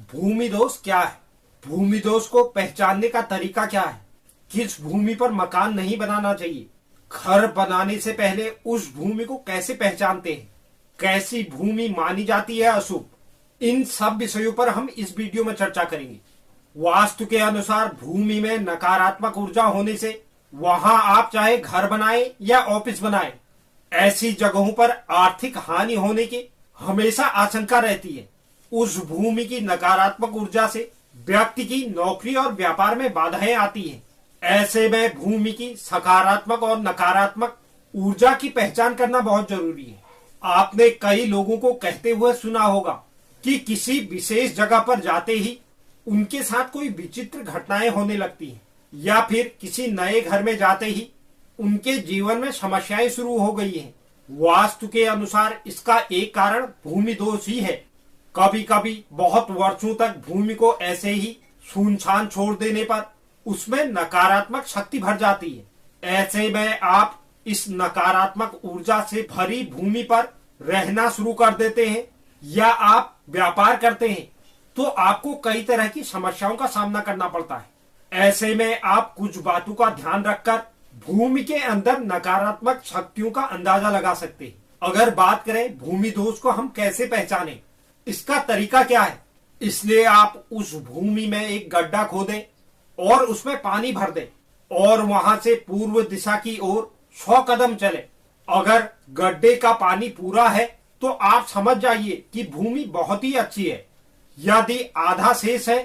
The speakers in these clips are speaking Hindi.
भूमि दोष क्या है? भूमि दोष को पहचानने का तरीका क्या है? किस भूमि पर मकान नहीं बनाना चाहिए? घर बनाने से पहले उस भूमि को कैसे पहचानते हैं? कैसी भूमि मानी जाती है अशुभ? इन सब विषयों पर हम इस वीडियो में चर्चा करेंगे। वास्तु के अनुसार भूमि में नकारात्मक ऊर्जा होने से वहां आप चाहे घर बनाएं या ऑफिस बनाएं, ऐसी जगहों पर आर्थिक हानि होने की हमेशा आशंका रहती है। उस भूमि की नकारात्मक ऊर्जा से व्यक्ति की नौकरी और व्यापार में बाधाएं आती हैं। ऐसे में भूमि की सकारात्मक और नकारात्मक ऊर्जा की पहचान करना बहुत जरूरी है। आपने कई लोगों को कहते हुए सुना होगा कि किसी विशेष जगह पर जाते ही उनके साथ कोई विचित्र घटनाएं होने लगती हैं, या फिर किसी नए घर में जाते ही उनके जीवन में समस्याएं शुरू हो गई हैं। वास्तु के अनुसार इसका एक कारण भूमि दोष ही है। कभी कभी बहुत वर्षों तक भूमि को ऐसे ही सुनसान छोड़ देने पर उसमें नकारात्मक शक्ति भर जाती है। ऐसे में आप इस नकारात्मक ऊर्जा से भरी भूमि पर रहना शुरू कर देते हैं या आप व्यापार करते हैं तो आपको कई तरह की समस्याओं का सामना करना पड़ता है। ऐसे में आप कुछ बातों का ध्यान रखकर भूमि के अंदर नकारात्मक शक्तियों का अंदाजा लगा सकते हैं। अगर बात करें भूमि दोष को हम कैसे पहचानें, इसका तरीका क्या है? इसलिए आप उस भूमि में एक गड्ढा खोदें और उसमें पानी भर दें और वहां से पूर्व दिशा की ओर 100 कदम चले। अगर गड्ढे का पानी पूरा है तो आप समझ जाइए कि भूमि बहुत ही अच्छी है। यदि आधा शेष है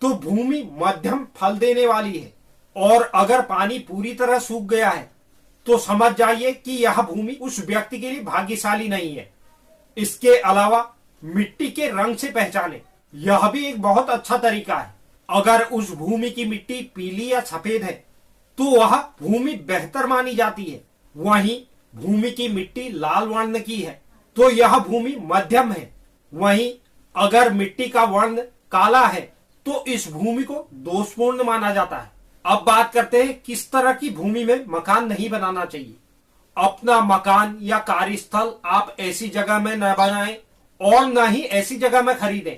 तो भूमि मध्यम फल देने वाली है, और अगर पानी पूरी तरह सूख गया है तो समझ जाइए कि यह भूमि उस व्यक्ति के लिए भाग्यशाली नहीं है। इसके अलावा मिट्टी के रंग से पहचाने, यह भी एक बहुत अच्छा तरीका है। अगर उस भूमि की मिट्टी पीली या सफेद है तो वह भूमि बेहतर मानी जाती है। वहीं भूमि की मिट्टी लाल वर्ण की है तो यह भूमि मध्यम है। वहीं अगर मिट्टी का वर्ण काला है तो इस भूमि को दोषपूर्ण माना जाता है। अब बात करते हैं किस तरह की भूमि में मकान नहीं बनाना चाहिए। अपना मकान या कार्यस्थल आप ऐसी जगह में न बनाएं और न ही ऐसी जगह में खरीदें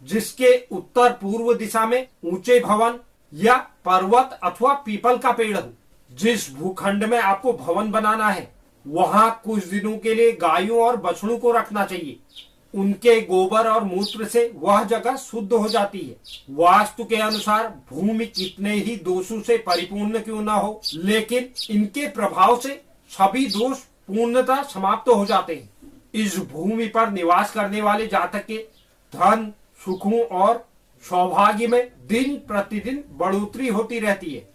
जिसके उत्तर पूर्व दिशा में ऊंचे भवन या पर्वत अथवा पीपल का पेड़ हो। जिस भूखंड में आपको भवन बनाना है वहां कुछ दिनों के लिए गायों और बछड़ों को रखना चाहिए। उनके गोबर और मूत्र से वह जगह शुद्ध हो जाती है। वास्तु के अनुसार भूमि कितने ही दोषों से परिपूर्ण क्यों ना हो, लेकिन इनके प्रभाव से सभी दोष पूर्णतः समाप्त हो जाते हैं। इस भूमि पर निवास करने वाले जातक के धन, सुखों और सौभाग्य में दिन प्रतिदिन बढ़ोतरी होती रहती है।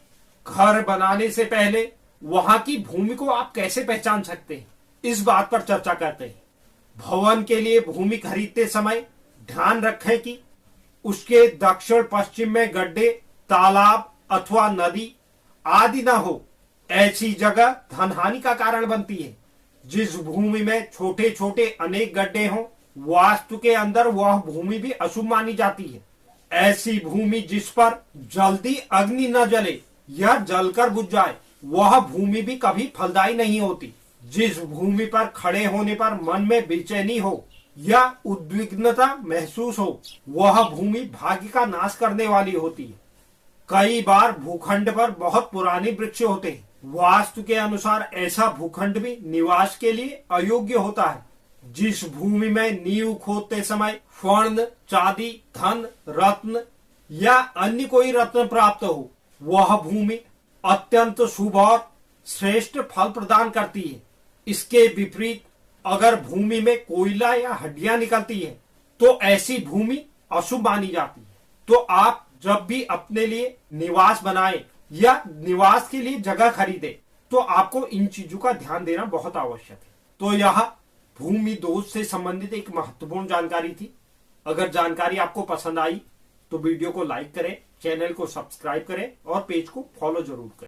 घर बनाने से पहले वहां की भूमि को आप कैसे पहचान सकते हैं, इस बात पर चर्चा करते हैं। भवन के लिए भूमि खरीदते समय ध्यान रखें कि उसके दक्षिण पश्चिम में गड्ढे, तालाब अथवा नदी आदि न हो। ऐसी जगह धनहानि का कारण बनती है। जिस भूमि में छोटे छोटे अनेक गड्ढे हों, वास्तु के अंदर वह भूमि भी अशुभ मानी जाती है। ऐसी भूमि जिस पर जल्दी अग्नि न जले या जलकर बुझ जाए, वह भूमि भी कभी फलदायी नहीं होती। जिस भूमि पर खड़े होने पर मन में बेचैनी हो या उद्विग्नता महसूस हो, वह भूमि भाग्य का नाश करने वाली होती है। कई बार भूखंड पर बहुत पुराने वृक्ष होते हैं। वास्तु के अनुसार ऐसा भूखंड भी निवास के लिए अयोग्य होता है। जिस भूमि में नींव खोदते समय स्वर्ण, चांदी, धन, रत्न या अन्य कोई रत्न प्राप्त हो, वह भूमि अत्यंत शुभ और श्रेष्ठ फल प्रदान करती है। इसके विपरीत अगर भूमि में कोयला या हड्डियां निकलती है तो ऐसी भूमि अशुभ मानी जाती है। तो आप जब भी अपने लिए निवास बनाएं या निवास के लिए जगह खरीदें तो आपको इन चीजों का ध्यान देना बहुत आवश्यक है। तो यह भूमि दोष से संबंधित एक महत्वपूर्ण जानकारी थी। अगर जानकारी आपको पसंद आई तो वीडियो को लाइक करें, चैनल को सब्सक्राइब करें और पेज को फॉलो जरूर करें।